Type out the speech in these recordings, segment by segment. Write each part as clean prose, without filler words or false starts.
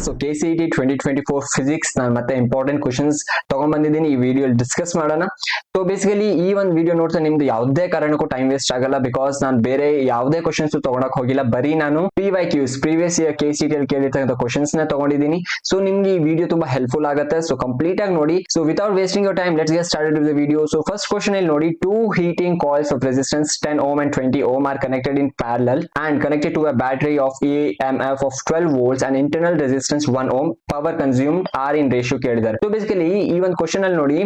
So KCET 2024 physics ನಾನು ಮತ್ತೆ important questions ತಗೊಂಡ್ ಬಂದಿದ್ದೀನಿ ಈ ವಿಡಿಯೋ ಡಿಸ್ಕಸ್ ಮಾಡೋಣ. ಸೊ ಬೇಸಿಕಲಿ ಈ ಒಂದು ವಿಡಿಯೋ ನೋಡ್ತಾ ನಿಮ್ದು ಯಾವುದೇ ಕಾರಣಕ್ಕೂ ಟೈಮ್ ವೇಸ್ಟ್ ಆಗಲ್ಲ, ಬಿಕಾಸ್ ನಾನು ಬೇರೆ ಯಾವುದೇ ಕ್ವಶನ್ಸ್ ತಗೊಳಕ್ ಹೋಗಿಲ್ಲ, ಬರೀ ನಾನು PYQs ಪ್ರೀವಿಯಸ್ ಇಯರ್ KCET ಅಲ್ಲಿ ಕೇಳಿರ್ತಕ್ಕಂಥ ಕ್ವಶನ್ಸ್ ನ ತಗೊಂಡಿದ್ದೀನಿ. ಸೊ ನಿಮ್ಗೆ ಈ ವಿಡಿಯೋ ತುಂಬಾ ಹೆಲ್ಪ್ಫುಲ್ ಆಗುತ್ತೆ, ಸೊ ಕಂಪ್ಲೀಟ್ ಆಗಿ ನೋಡಿ. So without wasting your time let's get started with the video. So first question ಇಲ್ಲಿ ನೋಡಿ, two heating coils of resistance 10 ohm and 20 ohm are connected in parallel and connected to a battery of EMF of 12 volts and internal resistance 1 ohm. Power consumed R in ratio ಕೇಳಿದ್ದಾರೆ. So basically ಈ ಒಂದು question ಅಲ್ಲಿ ನೋಡಿ,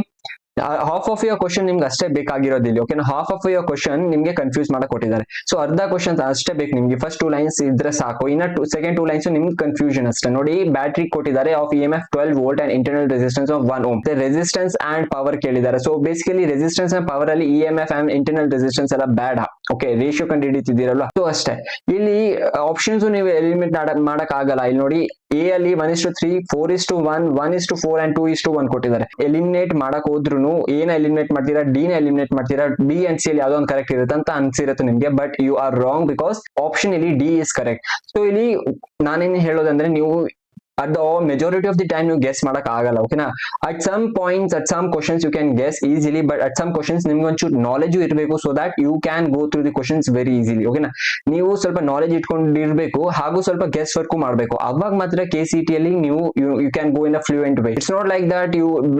half of your question ನಿಮ್ಗೆ ಅಷ್ಟೇ ಬೇಕಾಗಿರೋದಿಲ್ಲ, ಓಕೆನಾ. Half of your question ನಿಮ್ಗೆ confuse ಮಾಡಕ್ ಕೊಟ್ಟಿದ್ದಾರೆ. ಸೊ ಅರ್ಧ ಕ್ವಶನ್ ಅಷ್ಟೇ ಬೇಕು ನಿಮ್ಗೆ, ಫಸ್ಟ್ 2 ಲೈನ್ಸ್ ಇದ್ರೆ ಸಾಕು. ಇನ್ನ ಸೆಕೆಂಡ್ 2 ಲೈನ್ಸ್ ನಿಮ್ಗೆ ಕನ್ಫ್ಯೂಷನ್ ಅಷ್ಟೇ. ನೋಡಿ, ಬ್ಯಾಟ್ರಿ ಕೊಟ್ಟಿದ್ದಾರೆ of EMF 12 volt and internal resistance of 1 ohm. Resistance and power ಕೇಳಿದ್ದಾರೆ. So basically resistance and power ಅಲ್ಲಿ EMF ಅಂಡ್ ಇಂಟರ್ನಲ್ ರೆಸಿಸ್ಟೆನ್ಸ್ ಎಲ್ಲ ಬೇಡ, ಓಕೆ. ರೇಷಿಯೋ ಕಂಡು ಹಿಡಿತಿದ್ದೀರಲ್ವಾ, ಸೊ ಅಷ್ಟೇ. ಇಲ್ಲಿ ಆಪ್ಷನ್ಸ್ ನೀವು ಎಲಿಮಿನೇಟ್ ಮಾಡಕ್ ಆಗಲ್ಲ. ಇಲ್ಲಿ ನೋಡಿ, ಎ ಅಲ್ಲಿ 1:3, 4:1, 1:4 and 2:1 ಕೊಟ್ಟಿದ್ದಾರೆ. ಎಲಿಮಿನೇಟ್ ಮಾಡಕ್ ಹೋದ್ರು ಏನ ಎಲಿಮಿನೇಟ್ ಮಾಡ್ತೀರಾ, ಡಿ ನ ಎಲಿಮಿನೇಟ್ ಮಾಡ್ತೀರಾ, ಬಿ ಅಂಡ್ ಸಿ ಅಲ್ಲಿ ಯಾವ್ದೋ ಒಂದು ಕರೆಕ್ಟ್ ಇರುತ್ತೆ ಅಂತ ಅನ್ಸಿರುತ್ತೆ ನಿಮ್ಗೆ, but you are wrong, because option ಇಲ್ಲಿ ಡಿ ಇಸ್ ಕರೆಕ್ಟ್. ಸೊ ಇಲ್ಲಿ ನಾನೇನು ಹೇಳೋದಂದ್ರೆ, ನೀವು at the majority of the time ನೀವು ಗೆಸ್ ಮಾಡಕ್ ಆಗಲ್ಲ, ಓಕೆನಾ. at some points at some questions you can guess easily, but at some questions ನಿಮ್ಗೆ ಒಂಚೂರು ನಾಲೆಜ್ ಇರಬೇಕು, so that you can go through the questions very easily, ಓಕೆನಾ. ನೀವು ಸ್ವಲ್ಪ ನಾಲೆಜ್ ಇಟ್ಕೊಂಡಿರ್ಬೇಕು, ಹಾಗೂ ಸ್ವಲ್ಪ ಗೆಸ್ ವರ್ಕ್ ಮಾಡಬೇಕು, ಅವಾಗ ಮಾತ್ರ KCET ಅಲ್ಲಿ ನೀವು you can go in a fluent way. It's not like that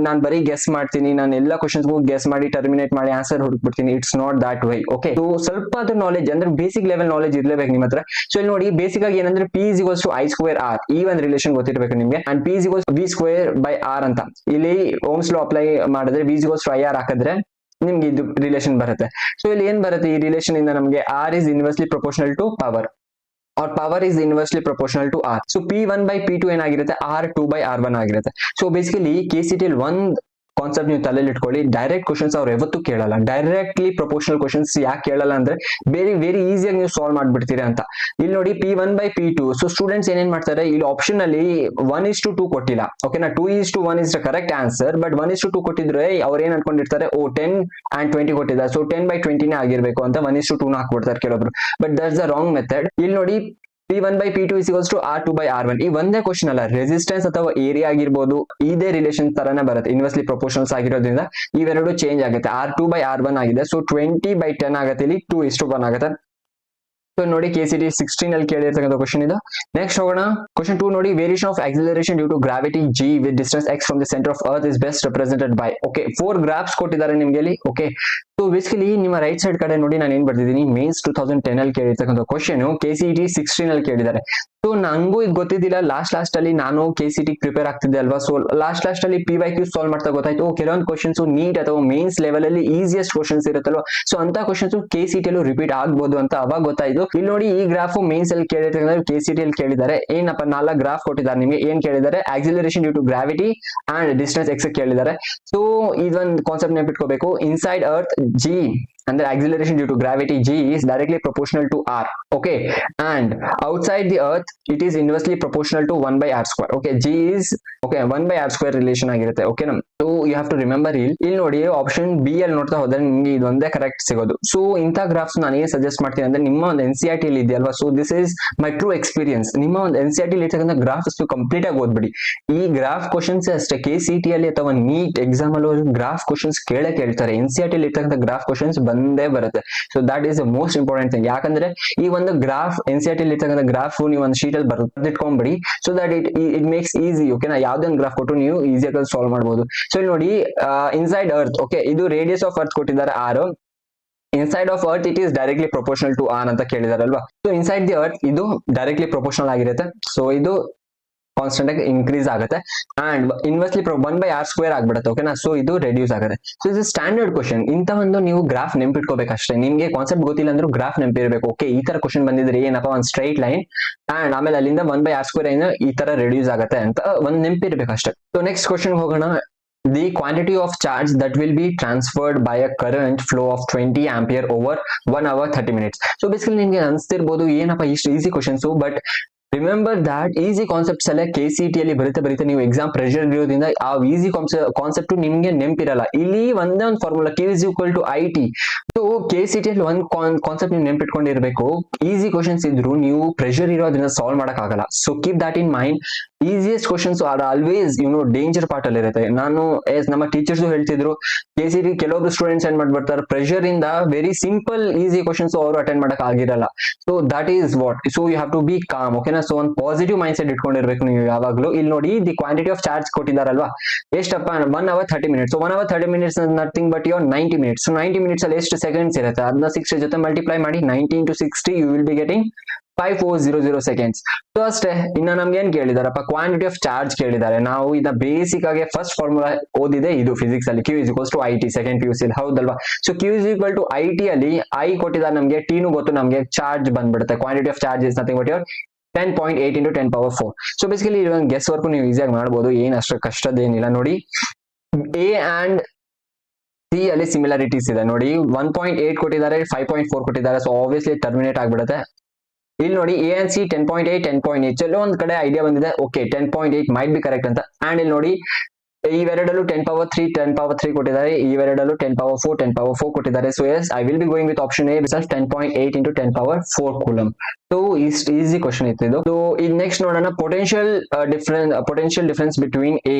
ನಾನು ಬರೀ ಗೆಸ್ ಮಾಡ್ತೀನಿ, ನಾನು ಎಲ್ಲ ಕ್ವಶನ್ಸ್ಗೂ ಗೆಸ್ ಮಾಡಿ ಟರ್ಮಿನೇಟ್ ಮಾಡಿ ಆನ್ಸರ್ ಹುಡುಕ್ಬಿಡ್ತೀನಿ. It's not that way, okay. So ಸ್ವಲ್ಪ ಅದು ನಾಲೆಜ್ ಅಂದ್ರೆ ಬೇಸಿಕ್ ಲೆವೆಲ್ ನಾಲೆಜ್ ಇರ್ಲೇಬೇಕು ನಿಮ್ಮ ಹತ್ರ. ಸೊ ಇಲ್ಲಿ ನೋಡಿ, ಬೇಸಿಕ್ ಆಗಿ ಏನಂದ್ರೆ P is equals to I²R, ಈ ಒಂದು ರಿಲೇಷನ್ ಗೊತ್ತಿರಬೇಕು ನಿಮ್ಗೆ. And P is equals to V²/R ಅಂತ ಇಲ್ಲಿ ಓಮ್ಸ್ ಲಾ ಅಪ್ಲೈ ಮಾಡಿದ್ರೆ V is equals to IR ಹಾಕಿದ್ರೆ ನಿಮ್ಗೆ ಇದು ರಿಲೇಷನ್ ಬರುತ್ತೆ. ಸೊ ಇಲ್ಲಿ ಏನ್ ಬರುತ್ತೆ, ಈ ರಿಲೇಷನ್ ಇಂದ ನಮಗೆ R is inversely proportional to power or power is inversely proportional to R. So P1/P2 ಏನಾಗಿರುತ್ತೆ, R2/R1 ಆಗಿರುತ್ತೆ. ಸೊ ಬೇಸಿಕಲಿ KCET ಅಲ್ಲಿ ಒಂದ್ ಕಾನ್ಸೆಪ್ಟ್ ನೀವು ತಲೆಯಲ್ಲಿ ಇಟ್ಕೊಳ್ಳಿ, ಡೈರೆಕ್ಟ್ ಕ್ವಶನ್ಸ್ ಅವ್ರು ಯಾವತ್ತೂ ಕೇಳಲ್ಲ. ಡೈರೆಕ್ಟ್ಲಿ ಪ್ರಪೋರ್ಷನಲ್ ಕ್ವಶನ್ಸ್ ಯಾಕೆ ಕೇಳಲ್ಲ ಅಂದ್ರೆ, ವೆರಿ ಈಸಿಯಾಗಿ ನೀವು ಸಾಲ್ವ್ ಮಾಡ್ಬಿಡ್ತೀರಾ ಅಂತ. ಇಲ್ಲಿ ನೋಡಿ, P1/P2. ಸೊ ಸ್ಟೂಡೆಂಟ್ಸ್ ಏನೇನ್ ಮಾಡ್ತಾರೆ, ಇಲ್ಲಿ ಆಪ್ಷನ್ ಅಲ್ಲಿ 1:2 ಕೊಟ್ಟಿಲ್ಲ, ಓಕೆನಾ. 2:1 is the correct answer, but 1:2 ಕೊಟ್ಟಿದ್ರೆ ಅವ್ರು ಏನ್ ಅನ್ಕೊಂಡಿರ್ತಾರೆ, 10 and 20 ಕೊಟ್ಟಿದ್ದಾರೆ, ಸೊ 10/20 ಆಗಿರ್ಬೇಕು ಅಂತ 1:2 ಹಾಕ್ಬಿಡ್ತಾರೆ ಕೆಲವೊಬ್ರು, but that's the wrong method. ಇಲ್ಲಿ ನೋಡಿ, P1/P2 is equals to R2/R1. ಈ ಒಂದೇ ಕ್ವಶನ್ ಅಲ್ಲ, ರೆಸಿಸ್ಟೆನ್ಸ್ ಅಥವಾ ಏರಿಯಾ ಆಗಿರ್ಬೋದು, ಇದೇ ರಿಲೇಷನ್ ತರನೇ ಬರುತ್ತೆ, ಇನ್ವರ್ಸ್ಲಿ ಪ್ರಪೋರ್ಷನಲ್ಸ್ ಆಗಿರೋದ್ರಿಂದ ಇವೆರಡು ಚೇಂಜ್ ಆಗುತ್ತೆ. R2/R1 ಆಗಿದೆ, ಸೊ 20/10 ಆಗುತ್ತೆ, ಇಲ್ಲಿ 2:1 ಆಗುತ್ತೆ. ಸೊ ನೋಡಿ, KCET 16 ಅಲ್ಲಿ ಕೇಳಿರ್ತಕ್ಕಂಥ ಕ್ವಶನ್ ಇದು. ನೆಕ್ಸ್ಟ್ ಹೋಗೋಣ, ಕ್ವಶನ್ 2 ನೋಡಿ, variation of acceleration due to gravity G with distance x from the centre of earth is best represented by, okay. 4 graphs ಕೊಟ್ಟಿದ್ದಾರೆ ನಿಮ್ಗೆ ಇಲ್ಲಿ, ಓಕೆ. ಸೊ ಬೇಸಿಕಲಿ ನಿಮ್ಮ ರೈಟ್ ಸೈಡ್ ಕಡೆ ನೋಡಿ, ನಾನು ಏನ್ ಬರ್ತಿದ್ದೀನಿ, ಮೇನ್ಸ್ 2010 ಅಲ್ಲಿ ಕೇಳಿರ್ತಕ್ಕಂಥ ಕ್ವಶನ್ KCET 16 ಅಲ್ಲಿ ಕೇಳಿದ್ದಾರೆ. ಸೊ ನಂಗೂ ಇದು ಗೊತ್ತಿದ್ದಿಲ್ಲ, ಲಾಸ್ಟ್ ಅಲ್ಲಿ ನಾನು KCET ಪ್ರಿಪೇರ್ ಆಗ್ತಿದ್ದೆ ಅಲ್ವಾ. ಸೊ ಲಾಸ್ಟ್ ಅಲ್ಲಿ PYQ ಸಾಲ್ವ್ ಮಾಡ್ತಾ ಗೊತ್ತಾಯ್ತು, ಕೆಲವೊಂದು ಕ್ವಶನ್ಸ್ ನೀಟ್ ಅಥವಾ ಮೇನ್ಸ್ ಲೆವೆಲ್ ಅಲ್ಲಿ ಈಸಿಯೆಸ್ಟ್ ಕ್ವಶನ್ಸ್ ಇರುತ್ತಲ್ವಾ, ಸೊ ಅಂತ ಕ್ವಶನ್ಸ್ KCET ಅಲ್ಲೂ ರಿಪೀಟ್ ಆಗ್ಬೋದು ಅಂತ ಅವಾಗ ಗೊತ್ತಾಯ್ತು. ಇಲ್ಲಿ ನೋಡಿ, ಈ ಗ್ರಾಫ್ ಮೇನ್ಸ್ ಅಲ್ಲಿ ಕೇಳಿರ್ತಕ್ಕಂಥ KCET ಅಲ್ಲಿ ಕೇಳಿದ್ದಾರೆ. ಏನಪ್ಪ, 4 ಗ್ರಾಫ್ ಕೊಟ್ಟಿದ್ದಾರೆ ನಿಮಗೆ. ಏನ್ ಕೇಳಿದ್ದಾರೆ, acceleration due to gravity and distance x ಕೇಳಿದ್ದಾರೆ. ಸೊ ಇದೊಂದು ಕಾನ್ಸೆಪ್ಟ್ ನೆನಪಿಟ್ಕೋಬೇಕು, ಇನ್ಸೈಡ್ ಅರ್ತ್ G ಅಂದ್ರೆ acceleration due to gravity G is directly proportional to R, okay, and outside the earth it is inversely proportional to 1/R², okay. G is okay 1/R² relation ಆಗಿರುತ್ತೆ, okay. So you have to remember ಇಲ್ಲಿ ನೋಡಿ, option B ಅಲ್ಲಿ ನೋಡ್ತಾ ಹೋದ್ರೆ ನಿಮ್ಗೆ ಇದೊಂದೇ correct ಸಿಗೋದು. So ಇಂಥ ಗ್ರಾಫ್ಸ್ ನಾನು ಏನ್ ಸಜೆಸ್ಟ್ ಮಾಡ್ತೀನಿ ಅಂದ್ರೆ, ನಿಮ್ಮ ಒಂದು NCERT ಅಲ್ಲಿ ಇದೆಯಲ್ವಾ, so this is my true experience. ನಿಮ್ಮ ಒಂದು NCERT ಅಲ್ಲಿ ಇರ್ತಕ್ಕಂಥ ಗ್ರಾಫ್ಸ್ ಕಂಪ್ಲೀಟ್ ಆಗಿ ಓದ್ಬಿಡಿ. ಈ ಗ್ರಾಫ್ ಕ್ವಶನ್ಸ್ ಅಷ್ಟೇ, KCET ಅಲ್ಲಿ ಅಥವಾ ನೀಟ್ ಎಕ್ಸಾಮ್ ಅಲ್ಲಿ ಗ್ರಾಫ್ ಕ್ವಶನ್ಸ್ ಕೇಳ್ತಾರೆ. NCERT ಅಲ್ಲಿ ಇರ್ತಕ್ಕಂಥ ಗ್ರಾಫ್ ಕ್ವಶನ್ಸ್ ಬಂದೇ ಬರುತ್ತೆ. So that is the most important thing. ಯಾಕಂದ್ರೆ ಈ ಒಂದು ಗ್ರಾಫ್ NCERT ಅಲ್ಲಿ ಇರ್ತಕ್ಕಂಥ ಗ್ರಾಫ್ ನೀವು ಒಂದು ಶೀಟ್ ಅಲ್ಲಿ ಬರ್ದಿಟ್ಕೊಂಡ್ಬಿಡಿ, so that it makes easy, ಓಕೆನಾ. ಯಾವ್ದೇ ಒಂದು ಗ್ರಾಫ್ ಕೊಟ್ಟು ನೀವು ಈಸಿಯಾಗಿ ಸಾಲ್ವ್ ಮಾಡಬಹುದು. ಸೊ ಇಲ್ಲಿ ನೋಡಿ, ಇನ್ಸೈಡ್ ಅರ್ತ್, ಓಕೆ, ಇದು ರೇಡಿಯಸ್ ಆಫ್ ಅರ್ತ್ ಕೊಟ್ಟಿದ್ದಾರೆ R. Inside of earth it is directly proportional to R ಅಂತ ಕೇಳಿದಾರಲ್ವಾ. ಸೊ ಇನ್ಸೈಡ್ ದಿ ಅರ್ತ್ ಇದು ಡೈರೆಕ್ಟ್ಲಿ ಪ್ರಪೋರ್ಷನಲ್ ಆಗಿರುತ್ತೆ, ಸೊ ಇದು ಕಾನ್ಸ್ಟೆಂಟ್ ಆಗಿ ಇನ್ಕ್ರೀಸ್ ಆಗುತ್ತೆ ಅಂಡ್ ಇನ್ವರ್ಸ್ಲಿ 1/R² ಆಗ್ಬಿಡುತ್ತೆ, ಓಕೆನಾ. ಸೊ ಇದು ರೆಡ್ಯೂಸ್ ಆಗುತ್ತೆ. ಸೊ ಇದು ಸ್ಟ್ಯಾಂಡರ್ಡ್ ಕ್ವಶನ್. ಇಂತ ಒಂದು ನೀವು ಗ್ರಾಫ್ ನೆನ್ಪಿಟ್ಕೋಬೇಕಷ್ಟೇ. ನಿಮ್ಗೆ ಕಾನ್ಸೆಪ್ಟ್ ಗೊತ್ತಿಲ್ಲ ಅಂದ್ರೂ ಗ್ರಾಫ್ ನೆನಪಿರ್ಬೇಕು, ಓಕೆ. ಈ ತರ ಕ್ವಶನ್ ಬಂದಿದ್ರೆ ಏನಪ್ಪ, ಒಂದು ಸ್ಟ್ರೈಟ್ ಲೈನ್ ಅಂಡ್ ಆಮೇಲೆ ಅಲ್ಲಿಂದ 1/R² ಈ ತರ ರೆಡ್ಯೂಸ್ ಆಗುತ್ತೆ ಅಂತ ಒಂದು ನೆನಪಿರ್ಬೇಕು ಅಷ್ಟೇ. ಸೊ ನೆಕ್ಸ್ಟ್ ಕ್ವಶನ್ ಹೋಗೋಣ. The quantity of charge that will be transferred by a current flow of 20 ampere over 1 hour 30 minutes. So basically ನಿಮ್ಗೆ ಅನ್ಸ್ತಿರ್ಬೋದು, ಏನಪ್ಪ ಇಷ್ಟು easy questions, but remember that easy concepts ಎಲ್ಲ KCET ಅಲ್ಲಿ ಬರೀತಾ ನೀವು ಎಕ್ಸಾಮ್ ಪ್ರೆಷರ್ ಇರೋದ್ರಿಂದ ಆ ಈಸಿ ಕಾನ್ಸೆಪ್ಟ್ ನಿಮ್ಗೆ ನೆನಪಿರಲ್ಲ. ಇಲ್ಲಿ ಒಂದೇ ಒಂದು formula Q is equal to IT. So KCET ಅಲ್ಲಿ ಒಂದು ಕಾನ್ಸೆಪ್ಟ್ ನೀವು ನೆನಪಿಟ್ಕೊಂಡಿರ್ಬೇಕು, ಈಸಿ ಕ್ವಶನ್ಸ್ ಇದ್ರು ನೀವು ಪ್ರೆಷರ್ ಇರೋದ್ರಿಂದ ಸಾಲ್ವ್ ಮಾಡಕ್ ಆಗಲ್ಲ. So keep that in mind. Easiest questions are always danger part ಅಲ್ಲಿ ಇರುತ್ತೆ. ನಾನು ನಮ್ಮ ಟೀಚರ್ಸ್ ಹೇಳ್ತಿದ್ರು, KCT ಕೆಲವೊಬ್ರು ಸ್ಟೂಡೆಂಟ್ಸ್ ಏನ್ ಮಾಡ್ಬಿಡ್ತಾರೆ, ಪ್ರೆಷರ್ ಇಂದ ವೆರಿ ಸಿಂಪಲ್ ಈಸಿ ಕ್ವಶನ್ಸ್ ಅವರು ಅಟೆಂಡ್ ಮಾಡಕ್ ಆಗಿರಲ್ಲ. So that is what, so you have to be calm, ಓಕೆನಾ. ಸೊ ಒಂದು ಪಾಸಿಟಿವ್ ಮೈಂಡ್ ಸೆಟ್ ಇಟ್ಕೊಂಡಿರ್ಬೇಕು ನೀವು ಯಾವಾಗ್ಲೂ. ಇಲ್ಲಿ ನೋಡಿ, ದಿ ಕ್ವಾಂಟಿಟಿ ಆಫ್ ಚಾರ್ಜ್ ಕೊಟ್ಟಿದಾರಲ್ವಾ, ಎಷ್ಟಪ್ಪ, 1 hour 30 minutes. So 1 hour 30 minutes nothing but your 90 minutes. So 90 minutes ಅಲ್ಲಿ ಎಷ್ಟು ಸೆಕೆಂಡ್ಸ್ ಇರುತ್ತೆ, ಅದನ್ನ 60 ಜೊತೆ ಮಲ್ಟಿಪ್ಲೈ ಮಾಡಿ, 90 into 60 you will be getting 5400 seconds. So ಅಷ್ಟೇ. ಇನ್ನ ನಮ್ಗೆ ಏನ್ ಕೇಳಿದಾರಪ್ಪ, ಕ್ವಾಂಟಿಟಿ ಆಫ್ ಚಾರ್ಜ್ ಕೇಳಿದ್ದಾರೆ. ನಾವು ಇದನ್ನ ಬೇಸಿಕ್ ಆಗಿ ಫಸ್ಟ್ ಫಾರ್ಮುಲಾ ಓದಿದೆ ಇದು ಫಿಸಿಕ್ಸ್ ಅಲ್ಲಿ, Q is equals to IT, second PUC ಅಲ್ಲಿ, ಹೌದಲ್ವಾ. So Q is equal to IT ಅಲ್ಲಿ I ಕೊಟ್ಟಿದ್ದಾರೆ ನಮ್ಗೆ, T ನು ಗೊತ್ತು ನಮ್ಗೆ, ಚಾರ್ಜ್ ಬಂದ್ಬಿಡುತ್ತೆ. Quantity of charge is nothing but your 10.8 into 10 power 4. So basically ಇದೊಂದು ಗೆಸ್ ವರ್ಕ್ ನೀವು ಈಸಿಯಾಗಿ ಮಾಡ್ಬೋದು, ಏನ್ ಅಷ್ಟು ಕಷ್ಟದೇನಿಲ್ಲ. ನೋಡಿ, A and C ಅಲ್ಲಿ ಸಿಮಿಲಾರಿಟೀಸ್ ಇದೆ ನೋಡಿ. 1.8 ಕೊಟ್ಟಿದ್ದಾರೆ, 5.4 ಕೊಟ್ಟಿದ್ದಾರೆ. ಸೊ ಆಬ್ವಿಯಸ್ಲಿ ಟರ್ಮಿನೇಟ್ ಆಗ್ಬಿಡುತ್ತೆ. ಇಲ್ಲಿ ನೋಡಿ, A and C 10.8 10.8, ಚಲೋ ಒಂದ್ ಕಡೆ ಐಡಿಯಾ ಬಂದಿದೆ. ಓಕೆ, 10.8 ಮೈಟ್ ಬಿ ಕರೆಕ್ಟ್ ಅಂತ. ಅಂಡ್ ಇಲ್ಲಿ ನೋಡಿ, ಇವೆರಡಲ್ಲೂ 10 power 3 10 power 3 ಕೊಟ್ಟಿದ್ದಾರೆ, ಇವೆರಡಲ್ಲೂ 10 power 4 10 power 4 ಕೊಟ್ಟಿದ್ದಾರೆ. So yes, I will be going with option A because 10.8 into 10 power 4 coulomb. So easy question ಇತ್ತು ಇದು. ಸೊ ಇದು ನೆಕ್ಸ್ಟ್ ನೋಡೋಣ, potential difference between A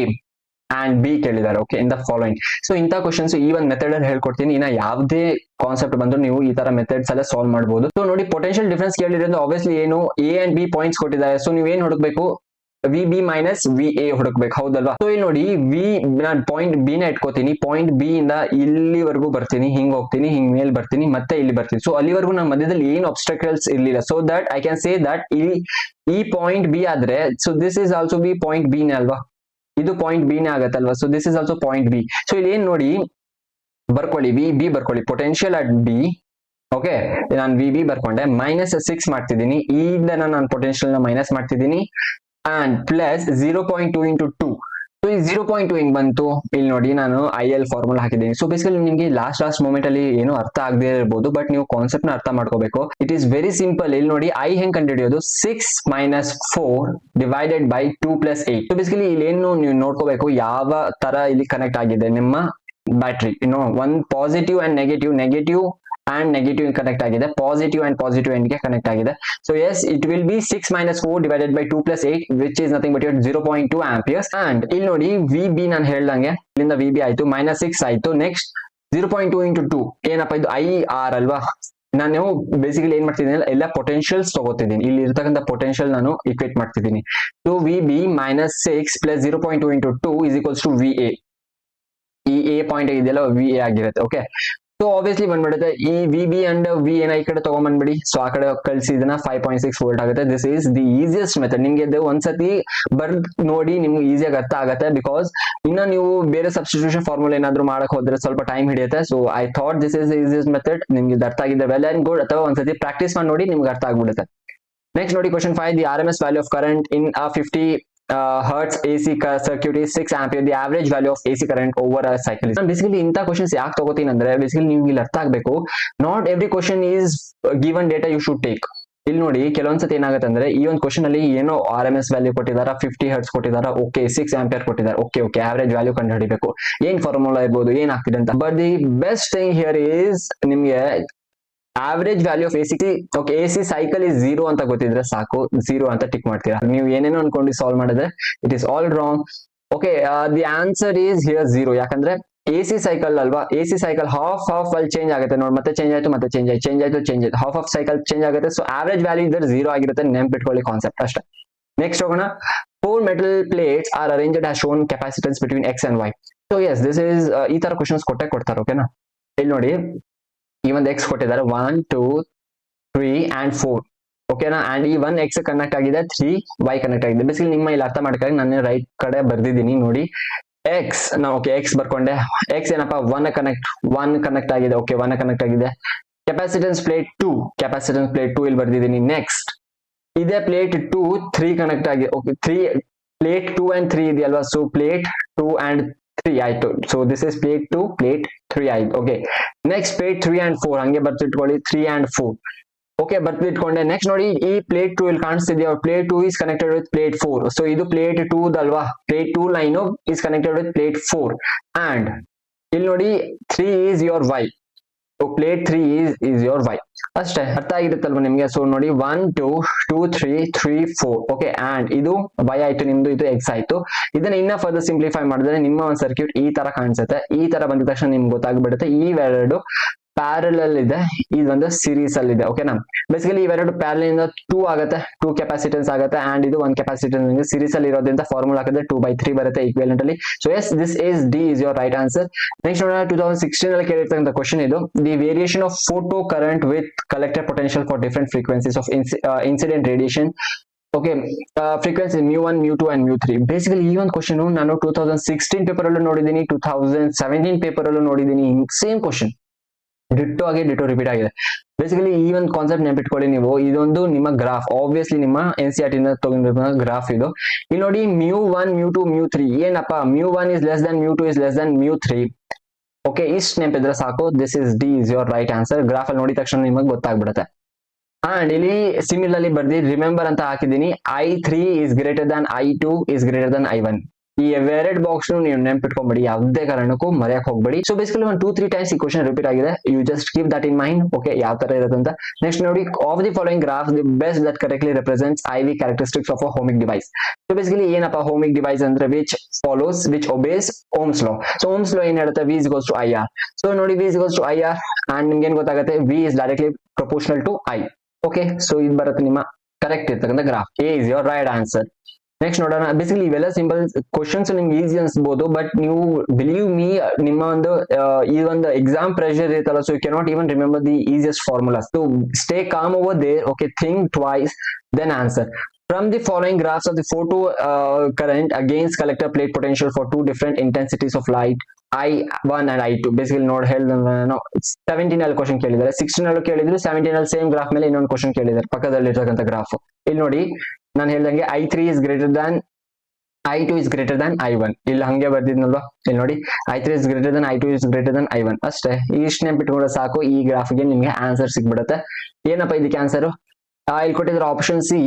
and B ಕೇಳಿದ್ದಾರೆ. Okay, in the following. So ಇಂಥ questions ಈ ಒಂದು method ಅಲ್ಲಿ ಹೇಳ್ಕೊಡ್ತೀನಿ. ಇನ್ನ ಯಾವುದೇ ಕಾನ್ಸೆಪ್ಟ್ ಬಂದ್ರು ನೀವು ಈ ತರ ಮೆಥಡ್ಸ್ ಎಲ್ಲ ಸಾಲ್ವ್ ಮಾಡಬಹುದು. ಸೊ ನೋಡಿ, ಪೊಟೆನ್ಶಿಯಲ್ ಡಿಫರೆನ್ಸ್ ಕೇಳಿರೋದು ಆಬ್ವಿಯಸ್ಲಿ ಏನು, A and B ಪಾಯಿಂಟ್ಸ್ ಕೊಟ್ಟಿದ್ದಾರೆ. ಸೊ ನೀವು ಏನ್ ಹುಡುಕ್ಬೇಕು, VB minus VA ಹುಡುಕ್ಬೇಕು, ಹೌದಲ್ವಾ. ಸೊ ಇಲ್ಲಿ ನೋಡಿ, ನಾನು ಪಾಯಿಂಟ್ B ನ ಇಟ್ಕೋತೀನಿ, ಪಾಯಿಂಟ್ B ಇಂದ ಇಲ್ಲಿವರೆಗೂ ಬರ್ತೀನಿ, ಹಿಂಗ್ ಹೋಗ್ತೀನಿ, ಹಿಂಗ್ ಮೇಲ್ ಬರ್ತೀನಿ, ಮತ್ತೆ ಇಲ್ಲಿ ಬರ್ತೀನಿ. ಸೊ ಅಲ್ಲಿವರೆಗೂ ನನ್ನ ಮಧ್ಯದಲ್ಲಿ ಏನು ಅಬ್ಸ್ಟ್ರಕಲ್ಸ್ ಇರ್ಲಿಲ್ಲ. So that I can say that ಈ ಪಾಯಿಂಟ್ B ಆದ್ರೆ, so this is also B point B ನೇ ಅಲ್ವಾ, ಇದು ಪಾಯಿಂಟ್ B ನೇ ಆಗತ್ತಲ್ವಾ. So this is also point B. ಸೊ ಇಲ್ಲಿ ಏನ್ ನೋಡಿ, ಬರ್ಕೊಳ್ಳಿ, VB ಬರ್ಕೊಳ್ಳಿ, ಪೊಟೆನ್ಶಿಯಲ್ ಅಟ್ B. ಓಕೆ, ನಾನು VB ಬರ್ಕೊಂಡೆ, -6 ಮಾಡ್ತಿದ್ದೀನಿ, ಇಲ್ಲಿಂದ ನಾನು ಪೊಟೆನ್ಶಿಯಲ್ ನ ಮೈನಸ್ ಮಾಡ್ತಿದ್ದೀನಿ, ಅಂಡ್ ಪ್ಲಸ್ 0.2 into 2. ಸೊ ಈ 0.2 ಹೆಂಗ್ ಬಂತು, ಇಲ್ಲಿ ನೋಡಿ ನಾನು IL ಫಾರ್ಮುಲಾ ಹಾಕಿದ್ದೀನಿ. ಸೊ ಬೇಸಿಕಲಿ ನಿಮ್ಗೆ ಲಾಸ್ಟ್ ಮೂಮೆಂಟ್ ಅಲ್ಲಿ ಏನು ಅರ್ಥ ಆಗದೆ ಇರಬಹುದು, ಬಟ್ ನೀವು ಕಾನ್ಸೆಪ್ಟ್ ನ ಅರ್ಥ ಮಾಡ್ಕೋಬೇಕು. It is very simple. ಇಲ್ಲಿ ನೋಡಿ, I ಹೆಂಗ್ ಕಂಡುಹಿಡಿಯೋದು, 6 - 4 divided by 2 + 8. ಸೊ ಬೇಸಿಕಲಿ ಇಲ್ಲಿ ಏನು ನೀವು ನೋಡ್ಕೋಬೇಕು, ಯಾವ ತರ ಇಲ್ಲಿ ಕನೆಕ್ಟ್ ಆಗಿದೆ ನಿಮ್ಮ battery. One positive and negative connect ಆಗಿದೆ, ಪಾಸಿಟಿವ್ ಅಂಡ್ ಪಾಸಿಟಿವ್ ಎಂಡ್ ಗೆ ಕನೆಕ್ಟ್ ಆಗಿದೆ. So yes, it will be 6 - 4 divided by 2 + 8 which is nothing but your 0.2 amperes. And ಇಲ್ಲಿ ನೋಡಿ, VB ನಾನು ಹೇಳ್ದಂಗೆ ಇಲ್ಲಿಂದ VB ಆಯ್ತು, -6 ಆಯ್ತು. ನೆಕ್ಸ್ಟ್ 0.2 into 2 ಏನಪ್ಪಾ, ಇದು IR ಅಲ್ವಾ. ನಾನು ಬೇಸಿಕಲಿ ಏನ್ ಮಾಡ್ತಿದ್ದೀನಿ, ಎಲ್ಲ ಪೊಟೆನ್ಶಿಯಲ್ಸ್ ತಗೋತಿದ್ದೀನಿ, ಇಲ್ಲಿ ಇರ್ತಕ್ಕಂಥ ಪೊಟೆನ್ಶಿಯಲ್ ನಾನು ಇಕ್ವೇಟ್ ಮಾಡ್ತಿದ್ದೀನಿ. So VB -6 + 0.2 into 2 is equals to VA. ಈ A ಪಾಯಿಂಟ್ ಇದೆಯಲ್ಲ, VA ಆಗಿರುತ್ತೆ. ಓಕೆ, ಸೊ ಆಬ್ವಿಯಸ್ಲಿ ಬಂದ್ಬಿಡುತ್ತೆ, ಈ VB ಅಂಡ್ VA ನ ಈ ಕಡೆ ತಗೊಂಡ್ಬಂದ್ಬಿಡಿ. ಸೊ ಆ ಕಡೆ ಕಳಿಸಿ, ಇದನ್ನ 5.6 ವೋಲ್ಟ್ ಆಗುತ್ತೆ. This is the easiest method. ನಿಮ್ಗೆ ಇದು ಒಂದ್ಸತಿ ಬರ್ದ್ ನೋಡಿ, ನಿಮ್ಗೆ ಈಸಿಯಾಗಿ ಅರ್ಥ ಆಗುತ್ತೆ. ಬಿಕಾಸ್ ಇನ್ನ ನೀವು ಬೇರೆ ಸಬ್ಸ್ಟಿಟ್ಯೂಷನ್ ಫಾರ್ಮುಲಾ ಏನಾದ್ರು ಮಾಡಕ್ ಹೋದ್ರೆ ಸ್ವಲ್ಪ ಟೈಮ್ ಹಿಡಿಯುತ್ತೆ. So I thought this is the easiest method. ನಿಮ್ಗೆ ಇದು ಅರ್ಥ ಆಗಿದ್ರೆ ವೆಲ್ ಅಂಡ್ ಗುಡ್, ಅಥವಾ ಒಂದ್ಸತಿ ಪ್ರಾಕ್ಟೀಸ್ ಮಾಡಿ ನೋಡಿ, ನಿಮ್ಗೆ ಅರ್ಥ ಆಗ್ಬಿಡುತ್ತೆ. ನೆಕ್ಸ್ಟ್ ನೋಡಿ, question 5, the RMS value of current in 50 hertz AC circuit is 6 ampere. The average value of AC current over a cycle is. Basically ಇಂಥ ಕ್ವಶನ್ಸ್ ಯಾಕೆ ತಗೋತೀನಿ ಅಂದ್ರೆ, ಬೇಸಿಕಲಿ ನೀವು ಇಲ್ಲಿ ಅರ್ಥ ಆಗ್ಬೇಕು, not every question is given data you should take. ಇಲ್ಲಿ ನೋಡಿ, ಕೆಲವೊಂದ್ಸತಿ ಏನಾಗುತ್ತೆ ಅಂದ್ರೆ, ಈ ಒಂದು ಕ್ವಶನ್ ಅಲ್ಲಿ ಏನೋ RMS ವ್ಯಾಲ್ಯೂ ಕೊಟ್ಟಿದ್ದಾರೆ, 50 hertz ಕೊಟ್ಟಿದ್ದಾರೆ, ಓಕೆ 6 ಆಂಪಿಯರ್ ಕೊಟ್ಟಿದ್ದಾರೆ, ಓಕೆ ಆವರೇಜ್ ವ್ಯಾಲ್ಯೂ ಕಂಡು ಹಿಡಿಬೇಕು, ಏನ್ ಫಾರ್ಮುಲಾ ಇರ್ಬೋದು, ಏನಾಗ್ತಿದೆ ಅಂತ. But the best thing here is, ನಿಮ್ಗೆ average value of AC. Okay, AC cycle is 0 ಅಂತ ಗೊತ್ತಿದ್ರೆ ಸಾಕು, 0 ಅಂತ ಟಿಕ್ ಮಾಡ್ತೀರಾ. ನೀವು ಏನೇನೋ ಅನ್ಕೊಂಡು ಸಾಲ್ವ್ ಮಾಡಿದ್ರೆ it is all wrong. Okay, the answer is here 0. ಯಾಕಂದ್ರೆ AC ಸೈಕಲ್ ಅಲ್ವಾ, AC ಸೈಕಲ್ ಹಾಫ್ ಅಲ್ಲಿ ಚೇಂಜ್ ಆಗುತ್ತೆ ನೋಡಿ, ಮತ್ತೆ ಚೇಂಜ್ ಆಯ್ತು, ಹಾಫ್ ಸೈಕಲ್ ಚೇಂಜ್ ಆಗುತ್ತೆ. ಸೊ ಆವರೇಜ್ ವ್ಯಾಲ್ಯೂ ಇದ್ರೆ 0 ಆಗಿರುತ್ತೆ, ನೆನ್ಪಿಟ್ಕೊಳ್ಳಿ ಕಾನ್ಸೆಪ್ಟ್ ಅಷ್ಟೇ. ನೆಕ್ಸ್ಟ್ ಹೋಗೋಣ, 4 metal plates are arranged as shown capacitance between X and Y. So yes, this is ಈ ತರ ಕ್ವಶನ್ಸ್ ಕೊಡ್ತಾರೆ. ಓಕೆನಾ, ಇಲ್ಲಿ ನೋಡಿ, ಈ ಒಂದು X ಕೊಟ್ಟಿದ್ದಾರೆ, 1 2 3 and 4. ಓಕೆನಾ, ಅಂಡ್ ಈ 1 X ಕನೆಕ್ಟ್ ಆಗಿದೆ, 3 Y ಕನೆಕ್ಟ್ ಆಗಿದೆ. ಬೇಸಿಕಲಿ ನಿಮ್ಮ ಇಲ್ಲಿ ಅರ್ಥ ಮಾಡ್ಕೊಳ್ಳಿ, ನಾನು ರೈಟ್ ಕಡೆ ಬರ್ದಿದ್ದೀನಿ ನೋಡಿ. X X ಬರ್ಕೊಂಡೆ. X ಏನಪ್ಪಾ, 1 ಕನೆಕ್ಟ್ ಆಗಿದೆ. ಓಕೆ, 1 ಕನೆಕ್ಟ್ ಆಗಿದೆ. ಕೆಪಾಸಿಟೆನ್ಸ್ ಪ್ಲೇಟ್ 2 ಇಲ್ಲಿ ಬರ್ದಿದ್ದೀನಿ. ನೆಕ್ಸ್ಟ್ ಇದೇ ಪ್ಲೇಟ್ 2 3 ಕನೆಕ್ಟ್ ಆಗಿದೆ. ಓಕೆ, 3 ಪ್ಲೇಟ್ 2 and 3 ಇದೆಯಲ್ವಾ. ಸೊ ಪ್ಲೇಟ್ 2 and 3 ಆಯ್ತು. So this is plate 2 plate 3 ಆಯ್ತು. ಓಕೆ, ನೆಕ್ಸ್ಟ್ ಪ್ಲೇಟ್ 3 and 4 ಹಂಗೆ ಬರ್ತಿಟ್ಕೊಳ್ಳಿ, 3 and 4. ಓಕೆ, ಬರ್ತಿಟ್ಕೊಂಡೆ. ನೆಕ್ಸ್ಟ್ ನೋಡಿ, ಈ ಪ್ಲೇಟ್ 2 ಇಲ್ಲಿ ಕಾಣಿಸ್ತಿದ್ಯಾ, plate 2 is connected with plate 4. ಸೊ ಇದು ಪ್ಲೇಟ್ 2 ದಲ್ವಾ, ಪ್ಲೇಟ್ 2 ಲೈನ್ is connected with plate 4. And ಇಲ್ಲಿ ನೋಡಿ, 3 is your Y. Plate 3 is your y. ಅಷ್ಟೇ, ಅರ್ಥ ಆಗಿರುತ್ತಲ್ವಾ ನಿಮ್ಗೆ? ಸೊ ನೋಡಿ 1 2 2 3 3 4 ಓಕೆ, ಅಂಡ್ ಇದು y ಆಯ್ತು ನಿಮ್ದು, ಇದು x ಆಯ್ತು. ಇದನ್ನ ಇನ್ನ ಫರ್ದರ್ ಸಿಂಪ್ಲಿಫೈ ಮಾಡಿದ್ರೆ ನಿಮ್ಮ ಒಂದು ಸರ್ಕ್ಯೂಟ್ ಈ ತರ ಕಾಣಿಸುತ್ತೆ. ಈ ತರ ಬಂದ ತಕ್ಷಣ ನಿಮ್ಗೆ ಗೊತ್ತಾಗ್ಬಿಡುತ್ತೆ ಇವೆರಡು ಪ್ಯಾರಲಲ್ ಇದೆ, ಇದೊಂದು ಸೀರೀಸ್ ಅಲ್ಲಿ ಇದೆ. ಓಕೆನಾ? ಬೇಸಿಕಲಿ ಇವೆರಡು ಪ್ಯಾರಲಲ್ ಇಂದ 2 ಆಗುತ್ತೆ, 2 ಕೆಪಾಸಿಟನ್ಸ್ ಆಗುತ್ತೆ, ಅಂಡ್ ಇದು 1 ಕೆಪಾಸಿಟನ್ಸ್ ಸೀರೀಸ್ ಅಲ್ಲಿ ಇರೋದ್ರಿಂದ ಫಾರ್ಮುಲಾ ಹಾಕಿದ್ರೆ 2/3 ಬರುತ್ತೆ ಈಕ್ವಿವೆಲೆಂಟ್ ಅಲ್ಲಿ. So yes, this is D is your right answer. Next ನೋಡೋಣ, 2016 ಅಲ್ಲಿ ಕೇಳಿರ್ತಕ್ಕಂಥ ಕ್ವಶನ್ ಇದು. The variation of photo current with collector potential for different frequencies of incident radiation. Okay, frequency μ1 μ2 and μ3. Basically ಈ ಒಂದು question ನಾನು 2016 paper ಅಲ್ಲೂ ನೋಡಿದ್ದೀನಿ, 2017 paper ಅಲ್ಲೂ ನೋಡಿದ್ದೀನಿ. ಸೇಮ್ ಕ್ವಶನ್ ಡಿಟ್ಟೋ ಆಗಿ ಡಿಟ್ಟೋ ರಿಪೀಟ್ ಆಗಿದೆ. ಬೇಸಿಕಲಿ ಈ ಒಂದು ಕಾನ್ಸೆಪ್ಟ್ ನೆನಪಿಟ್ಕೊಳ್ಳಿ ನೀವು. ಇದೊಂದು ನಿಮ್ಮ ಗ್ರಾಫ್, ಆಬ್ವಿಯಸ್ಲಿ ನಿಮ್ಮ NCERT ಇಂದ ತಗೊಂಡಿರೋ ಗ್ರಾಫ್ ಇದು. ಇಲ್ಲಿ ನೋಡಿ μ1 μ2 μ3 ಏನಪ್ಪ, μ1 is less than μ2 is less than μ3. Okay, ಇಷ್ಟು ನೆನಪಿದ್ರೆ ಸಾಕು. This is D is your right answer. Graph ಅಲ್ಲಿ ನೋಡಿದ ತಕ್ಷಣ ನಿಮಗೆ ಗೊತ್ತಾಗ್ಬಿಡುತ್ತೆ. ಅಂಡ್ ಇಲ್ಲಿ ಸಿಮಿಲರ್ಲಿ ಬರ್ದಿ ರಿಮೆಂಬರ್ ಅಂತ ಹಾಕಿದ್ದೀನಿ. I3 is greater than I2 is greater than I1. ಈ ಎರಡು ಬಾಕ್ಸ್ ನೀವು ನೆನ್ಪಿಟ್ಕೊಂಡ್ಬಿಡಿ, ಯಾವುದೇ ಕಾರಣಕ್ಕೂ ಮರೆಯಕ್ ಹೋಗ್ಬೇಡಿ. ಸೊ ಬೇಸಿಕಲಿ 1-2-3 ಟೈಮ್ಸ್ ಈ ಕ್ವಶನ್ ರಿಪೀಟ್ ಆಗಿದೆ. You just keep that in mind. Okay, ಯಾವ ತರ ಇರುತ್ತೆ ಅಂತ. ನೆಕ್ಸ್ಟ್ ನೋಡಿ, of the following graph the best that correctly represents IV characteristics of a ohmic device. So basically ಏನಪ್ಪ ಹೋಮಿಕ್ ಡಿವೈಸ್ ಅಂದ್ರೆ which obeys Ohm's law. So Ohm's law ಏನ್ ಹೇಳುತ್ತೆ, V is equals to IR. ಸೊ ನೋಡಿ V is equals to IR and ನಿಮ್ಗೆ ಏನ್ ಗೊತ್ತಾಗುತ್ತೆ, V is directly proportional to I. ಓಕೆ, ಸೊ ಇದು ಬರುತ್ತೆ ನಿಮ್ಮ ಕರೆಕ್ಟ್ ಇರ್ತಕ್ಕಂಥ graph. A is your right answer. Next ನೋಡೋಣ. ಬೇಸಿಕಲಿ ಇವೆಲ್ಲ ಸಿಂಪಲ್ ಕ್ವಶನ್ಸ್ ನಿಮ್ಗೆ ಈಸಿ ಅನ್ಸ್ಬೋದು, ಬಟ್ ನೀವು ಬಿಲೀವ್ ಮೀ, ನಿಮ್ಮ ಒಂದು ಈ ಒಂದು ಎಕ್ಸಾಮ್ ಪ್ರೆಷರ್ ಇರುತ್ತಲ್ಲ, so you cannot even remember the easiest formulas. So stay calm over there. Okay, think twice then answer. From the following graphs of the photo current against collector plate potential for two different intensities of light I1 and I2. Basically ನೋಡಿ ಹೇಳಿದ್ರೆ 17 ಅಲ್ಲಿ question ಕೇಳಿದ್ದಾರೆ, 16 ಅಲ್ಲೂ ಕೇಳಿದ್ರು, 17 ಅಲ್ಲಿ same graph ಮೇಲೆ ಇನ್ನೊಂದು question ಕೇಳಿದ್ದಾರೆ, ಪಕ್ಕದಲ್ಲಿರ್ತಕ್ಕಂಥ ಗ್ರಾಫ್. ಇಲ್ಲಿ ನೋಡಿ ನಾನು ಹೇಳ್ದಂಗೆ I3 is greater than I2 is greater than I1. ಇಲ್ಲಿ ಹಂಗೆ ಬರ್ದಿದ್ನಲ್ವಾ, ಇಲ್ಲಿ ನೋಡಿ I3 is greater than I2 is greater than I1. ಅಷ್ಟೇ, ಇಷ್ಟು ನೆನ್ಪಿಟ್ಕೊಂಡ್ರೆ ಸಾಕು. ಈ ಗ್ರಾಫ್ಗೆ ನಿಮ್ಗೆ ಆನ್ಸರ್ ಸಿಗ್ಬಿಡುತ್ತೆ. ಏನಪ್ಪ ಇದಕ್ಕೆ ಆನ್ಸರ್? ಇಲ್ಲಿ ಕೊಟ್ಟಿದ್ರೆ option C,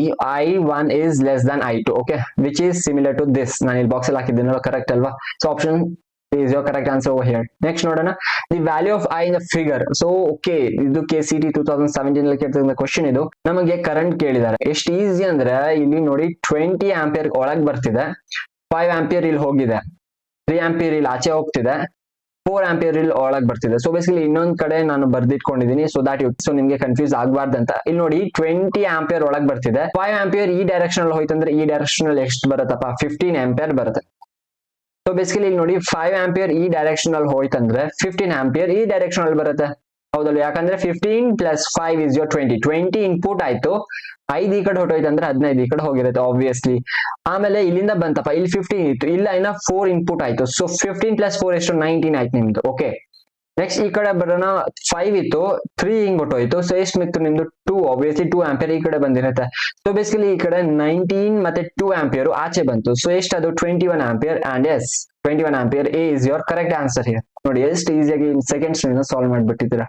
I1 is less than I2. Okay, which is similar to this. ನಾನು ಇಲ್ಲಿ ಬಾಕ್ಸ್ ಅಲ್ಲಿ ಹಾಕಿದ್ದೀನಲ್ವಾ, ಕರೆಕ್ಟ್ ಅಲ್ವಾ? So option is your correct answer over here. Next ನೋಡೋಣ, the value of I in the figure. So okay, ಇದು KCT 2017 ಅಲ್ಲಿ ಕೇಳ್ತಿದ್ದ question. ಇದು ನಮಗೆ current ಕೇಳಿದ್ದಾರೆ. ಎಷ್ಟು ಈಸಿ ಅಂದ್ರೆ ಇಲ್ಲಿ ನೋಡಿ 20 ಆಂಪಿಯರ್ ಒಳಗ್ ಬರ್ತಿದೆ, 5 ಆಂಪಿಯರ್ ಇಲ್ಲಿ ಹೋಗಿದೆ, 3 ಆಂಪಿಯರ್ ಇಲ್ಲಿ ಆಚೆ ಹೋಗ್ತಿದೆ, 4 ಆಂಪಿಯರ್ ಇಲ್ಲಿ ಒಳಗ್ ಬರ್ತಿದೆ. ಸೊ ಬೇಸಿಕಲಿ ಇನ್ನೊಂದ್ ಕಡೆ ನಾನು ಬರ್ದಿಟ್ಕೊಂಡಿದ್ದೀನಿ, ಸೊ ದಟ್ ಸೊ ನಿಮ್ಗೆ ಕನ್ಫ್ಯೂಸ್ ಆಗ್ಬಾರ್ದಂತ. ಇಲ್ಲಿ ನೋಡಿ 20 ಆಂಪಿಯರ್ ಒಳಗ್ ಬರ್ತಿದೆ, 5 ಆಂಪಿಯರ್ ಈ ಡೈರೆಕ್ಷನ್ ಅಲ್ಲಿ ಹೋಯ್ತಂದ್ರೆ ಈ ಡೈರೆಕ್ಷನ್ ಅಲ್ಲಿ ಎಷ್ಟು ಬರುತ್ತಪ್ಪ, 15 ಆಂಪಿಯರ್ ಬರುತ್ತೆ. ಸೊ ಬೇಸಿಕಲಿ ಇಲ್ಲಿ ನೋಡಿ 5 ಆಂಪಿಯರ್ ಈ ಡೈರೆಕ್ಷನ್ ಅಲ್ಲಿ ಹೋಯ್ತಂದ್ರೆ 15 ಆಂಪಿಯರ್ ಈ ಡೈರೆಕ್ಷನ್ ಅಲ್ಲಿ ಬರುತ್ತೆ, ಹೌದಲ್ಲ? ಯಾಕಂದ್ರೆ 15 + 5 is your 20 ಇನ್ಪುಟ್ ಆಯ್ತು, 5 ಈ ಕಡೆ ಹೊಟ್ಟೋಯ್ತು ಅಂದ್ರೆ 15 ಈ ಕಡೆ ಹೋಗಿರುತ್ತೆ ಆಬ್ವಿಯಸ್ಲಿ. ಆಮೇಲೆ ಇಲ್ಲಿಂದ ಬಂತಪ್ಪ, ಇಲ್ಲಿ 15 ಇತ್ತು, ಇಲ್ಲ ಇನ್ನ 4 ಇನ್ಪುಟ್ ಆಯ್ತು. ಸೊ 15 + 4 ಎಷ್ಟು, 19 ಆಯ್ತು ನಿಮ್ದು. ಓಕೆ, ನೆಕ್ಸ್ಟ್ ಈ ಕಡೆ ಬರೋಣ, 5 ಇತ್ತು, 3 ಹಿಂಗ್ ಹೊಟ್ಟೋಯ್ತು. ಸೊ ಎಷ್ಟು ಮಿತ್ತು ನಿಮ್ದು, 2. ಆಬ್ವಿಯಸ್ಲಿ 2 ಆಂಪಿಯರ್ ಈ ಕಡೆ ಬಂದಿರುತ್ತೆ. ಸೊ ಬೇಸಿಕಲಿ ಈ ಕಡೆ 19 ಮತ್ತೆ 2 ಆಂಪಿಯರ್ ಆಚೆ ಬಂತು. ಸೊ ಎಷ್ಟು ಅದು, 21 ampere. And yes, 21 ampere. A is your correct answer here. ನೋಡಿ ಎಷ್ಟು ಈಸಿಯಾಗಿ ಸೆಕೆಂಡ್ಸ್ ಸಾಲ್ವ್ ಮಾಡ್ಬಿಟ್ಟಿದ್ದೀರಾ.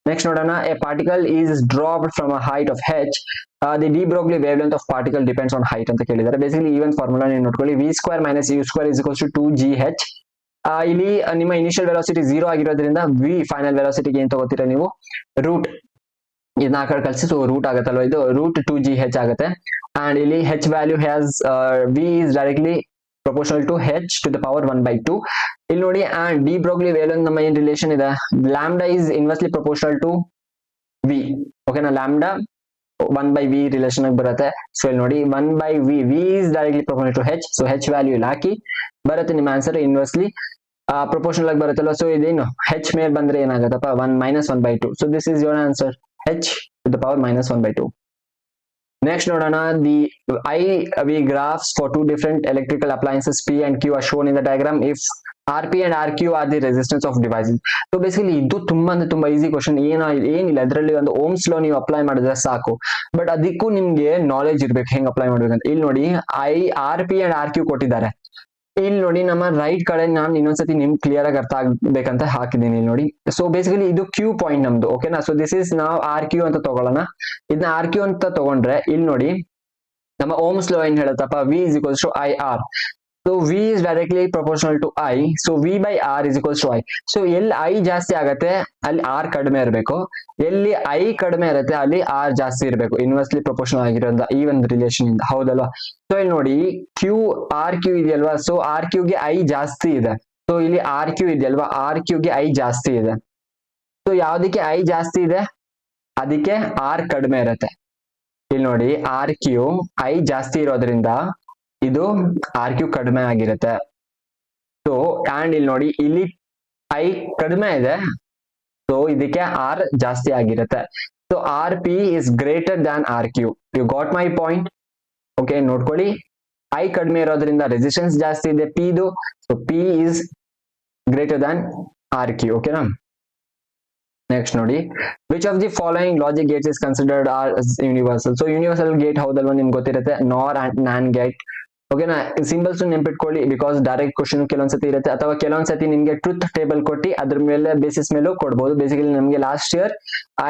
ನೆಕ್ಸ್ಟ್ ನೋಡೋಣ, a particle is dropped from a height of h. The de Broglie wavelength of particle depends on height ಅಂತ ಕೇಳಿದ್ದಾರೆ. Basically even formula ನೀವು ನೋಡ್ಕೊಳ್ಳಿ, v² - u² is equals to 2gh. ಇಲ್ಲಿ ನಿಮ್ಮ initial velocity 0 ಆಗಿರೋದ್ರಿಂದ v final ವೆಲಾಸಿಟಿಗೆ ಏನ್ ತಗೋತೀರಾ ನೀವು, root ಇದನ್ನ ಆ ಕಡೆ ಕಳಿಸಿ, ಸೊ ರೂಟ್ ಆಗುತ್ತಲ್ವ, ಇದು ರೂಟ್ 2gh ಆಗುತ್ತೆ. ಅಂಡ್ ಇಲ್ಲಿ h value has v is directly proportional to h to the power 1/2. ಇಲ್ಲಿ ನೋಡಿ, and D Broglie wave length ನಮ್ಮ ಏನ್ ರಿಲೇಷನ್ ಇದೆ, lambda is inversely proportional to v. ಓಕೆನಾ, ಲ್ಯಾಂಬ್ಡಾ 1/v ರಿಲೇಷನ್ ಆಗಿ ಬರುತ್ತೆ. ಸೊ ಇಲ್ಲಿ ನೋಡಿ 1/v, v is directly proportional to h. So h value ಇಲ್ಲಿ ಹಾಕಿ ಬರುತ್ತೆ ನಿಮ್ಮ ಆನ್ಸರ್ ಇನ್ವರ್ಸ್ಲಿ ಪ್ರೊಪೋರ್ಷನಲ್ ಆಗಿ ಬರುತ್ತಲ್ಲ. ಸೊ ಇದೇನು h ಮೇಲೆ ಬಂದ್ರೆ ಏನಾಗತ್ತಪ್ಪ, 1 - 1/2. So this is your answer, h to the power -1/2. Next ನೋಡೋಣ, the IV graphs for two different electrical appliances P and Q are shown in the diagram if RP and RQ are the resistance of devices. So basically ಇದು ತುಂಬಾ ಅಂದ್ರೆ ತುಂಬಾ easy question. ಏನಿಲ್ಲ, ಅದರಲ್ಲಿ ಒಂದು Ohm's law ನೀವು apply ಮಾಡಿದ್ರೆ ಸಾಕು, ಬಟ್ ಅದಕ್ಕೂ ನಿಮ್ಗೆ ನಾಲೆಜ್ ಇರ್ಬೇಕು ಹೆಂಗ್ ಅಪ್ಲೈ ಮಾಡ್ಬೇಕಂತ. ಇಲ್ಲಿ ನೋಡಿ RP and RQ ಕೊಟ್ಟಿದ್ದಾರೆ. ಇಲ್ಲಿ ನೋಡಿ ನಮ್ಮ ರೈಟ್ ಕಡೆ ನಾನು ಇನ್ನೊಂದ್ಸತಿ ನಿಮ್ ಕ್ಲಿಯರ್ ಆಗಿ ಅರ್ಥ ಆಗ್ಬೇಕಂತ ಹಾಕಿದ್ದೀನಿ. ಇಲ್ಲಿ ನೋಡಿ, ಸೊ ಬೇಸಿಕಲಿ ಇದು Q ಪಾಯಿಂಟ್ ನಮ್ದು. ಓಕೆನಾ, ಸೊ ದಿಸ್ ಇಸ್ ನಾವು RQ ಅಂತ ತಗೊಳ್ಳೋಣ. ಇದನ್ನ RQ ಅಂತ ತಗೊಂಡ್ರೆ ಇಲ್ಲಿ ನೋಡಿ ನಮ್ಮ ಓಮ್ಸ್ ಲಾ ಏನ್ ಹೇಳುತ್ತಪ್ಪ, V is equals to IR. So V is directly proportional to I. So V by R is equals to I. So ಎಲ್ಲಿ ಐ ಜಾಸ್ತಿ ಆಗತ್ತೆ ಅಲ್ಲಿ ಆರ್ ಕಡಿಮೆ ಇರಬೇಕು, ಎಲ್ಲಿ ಐ ಕಡಿಮೆ ಇರುತ್ತೆ ಅಲ್ಲಿ ಆರ್ ಜಾಸ್ತಿ ಇರಬೇಕು, ಇನ್ವರ್ಸ್ಲಿ ಪ್ರಪೋರ್ಷನಲ್ ಆಗಿರೋದ್ರಿಂದ ಈ ಒಂದು ರಿಲೇಷನ್ ಇಂದ, ಹೌದಲ್ವಾ? ಸೊ ಇಲ್ಲಿ ನೋಡಿ ಕ್ಯೂ ಆರ್ ಕ್ಯೂ ಇದೆಯಲ್ವಾ, ಸೊ ಆರ್ ಕ್ಯೂಗೆ ಐ ಜಾಸ್ತಿ ಇದೆ. ಸೊ ಇಲ್ಲಿ ಆರ್ ಕ್ಯೂ ಇದೆಯಲ್ವಾ, ಆರ್ ಕ್ಯೂಗೆ ಐ ಜಾಸ್ತಿ ಇದೆ. ಸೊ ಯಾವ್ದಕ್ಕೆ ಐ ಜಾಸ್ತಿ ಇದೆ ಅದಕ್ಕೆ ಆರ್ ಕಡಿಮೆ ಇರುತ್ತೆ. ಇಲ್ಲಿ ನೋಡಿ ಆರ್ ಕ್ಯೂ ಐ ಜಾಸ್ತಿ ಇರೋದ್ರಿಂದ ಇದು ಆರ್ ಕ್ಯೂ ಕಡಿಮೆ ಆಗಿರುತ್ತೆ. ಸೊ ಅಂಡ್ ಇಲ್ಲಿ ನೋಡಿ ಇಲ್ಲಿ ಐ ಕಡಿಮೆ ಇದೆ, ಸೊ ಇದಕ್ಕೆ ಆರ್ ಜಾಸ್ತಿ ಆಗಿರುತ್ತೆ. So R P is greater than R Q. You got my point? Okay, ನೋಡ್ಕೊಳ್ಳಿ, ಐ ಕಡಿಮೆ ಇರೋದ್ರಿಂದ ರೆಸಿಸ್ಟೆನ್ಸ್ ಜಾಸ್ತಿ ಇದೆ ಪಿದು. So P is greater than R Q. ಓಕೆನಾ? ನೆಕ್ಸ್ಟ್ ನೋಡಿ, which of the following logic gates is considered are universal. So universal gate ಹೌದಲ್ವಾ, ನಿಮ್ಗೆ ಗೊತ್ತಿರುತ್ತೆ, ನಾರ್ ಅಂಡ್ ನಾನ್ ಗೇಟ್. ಓಕೆನಾ? ಸಿಂಬಲ್ಸ್ ನೆನ್ಪಿಟ್ಕೊಳ್ಳಿ, ಬಿಕಾಸ್ ಡೈರೆಕ್ಟ್ ಕ್ವಶನ್ ಕೆಲವೊಂದ್ಸತಿ ಇರುತ್ತೆ, ಅಥವಾ ಕೆಲವೊಂದ್ಸತಿ ನಿಮ್ಗೆ ಟ್ರೂತ್ ಟೇಬಲ್ ಕೊಟ್ಟು ಅದ್ರ ಮೇಲೆ ಬೇಸಿಸ್ ಮೇಲೂ ಕೊಡ್ಬೋದು. ಬೇಸಿಕಲಿ ನಮಗೆ last year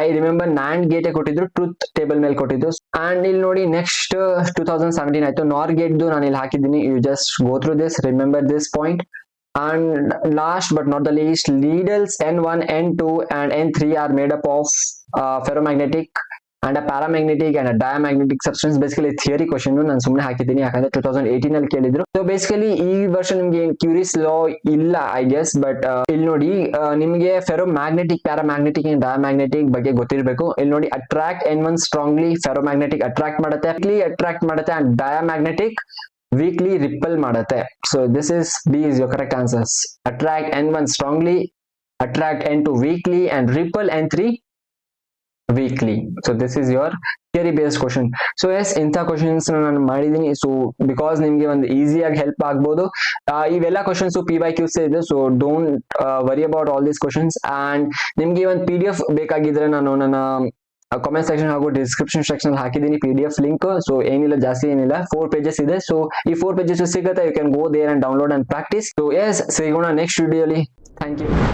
I remember non gate ಕೊಟ್ಟಿದ್ರು, ಟ್ರೂತ್ ಟೇಬಲ್ ಮೇಲೆ ಕೊಟ್ಟಿದ್ರು. ಅಂಡ್ ಇಲ್ಲಿ ನೋಡಿ ನೆಕ್ಸ್ಟ್ 2017 ಆಯ್ತು, ನಾರ್ ಗೇಟ್ ನಾನು ಇಲ್ಲಿ ಹಾಕಿದ್ದೀನಿ. You just go through this, remember this point. And last but not the least, needles N1, N2 and N3 are made up of ferromagnetic and a paramagnetic and a diamagnetic substance. Basically theory question ನಾನು ಸುಮ್ಮನೆ ಹಾಕಿದ್ದೀನಿ, ಯಾಕಂದ್ರೆ 2018 ಅಲ್ಲಿ ಕೇಳಿದ್ರು. So basically ಈ ವರ್ಷ ನಿಮ್ಗೆ curious ಲಾ ಇಲ್ಲ ಐ ಗೆಸ್, ಬಟ್ ಇಲ್ಲಿ ನೋಡಿ ನಿಮ್ಗೆ ಫೆರೋಮ್ಯಾಗ್ನೆಟಿಕ್, ಪ್ಯಾರಾಮ್ಯಾಗ್ನೆಟಿಕ್ ಅಂಡ್ ಡಯಾಮ್ಯಾಗ್ನೆಟಿಕ್ ಬಗ್ಗೆ ಗೊತ್ತಿರಬೇಕು. ಇಲ್ಲಿ ನೋಡಿ attract N1 strongly, ferromagnetic attract ಮಾಡುತ್ತೆ, ಅಟ್ರಾಕ್ಟ್ ಮಾಡುತ್ತೆ, ಅಂಡ್ ಡಯಾಮ್ಯಾಗ್ನೆಟಿಕ್ weakly repel ಮಾಡುತ್ತೆ. So this is B is your correct answers. Attract N1 strongly, attract N2 weakly, and repel N3 weakly. So this is your theory based question. So yes, ಇಂಥ questions ನಾನು ಮಾಡಿದ್ದೀನಿ. So because ನಿಮ್ಗೆ ಒಂದು ಈಸಿಯಾಗಿ help ಆಗ್ಬೋದು. ಇವೆಲ್ಲ questions PYQs ಇದೆ, so don't worry about all these questions. And ನಿಮ್ಗೆ ಒಂದು PDF ಬೇಕಾಗಿದ್ರೆ ನಾನು ನನ್ನ ಕಾಮೆಂಟ್ ಸೆಕ್ಷನ್ ಹಾಗೂ ಡಿಸ್ಕ್ರಿಪ್ಷನ್ ಸೆಕ್ಷನ್ ಹಾಕಿದ್ದೀನಿ PDF ಲಿಂಕ್. ಸೊ ಏನಿಲ್ಲ, ಜಾಸ್ತಿ ಏನಿಲ್ಲ, 4 pages ಇದೆ. ಸೊ ಈ 4 pages ಸಿಗುತ್ತೆ, you can go there and download and practice. So yes, ಸಿಗೋಣ ನೆಕ್ಸ್ಟ್ ವಿಡಿಯೋಲಿ. Thank you.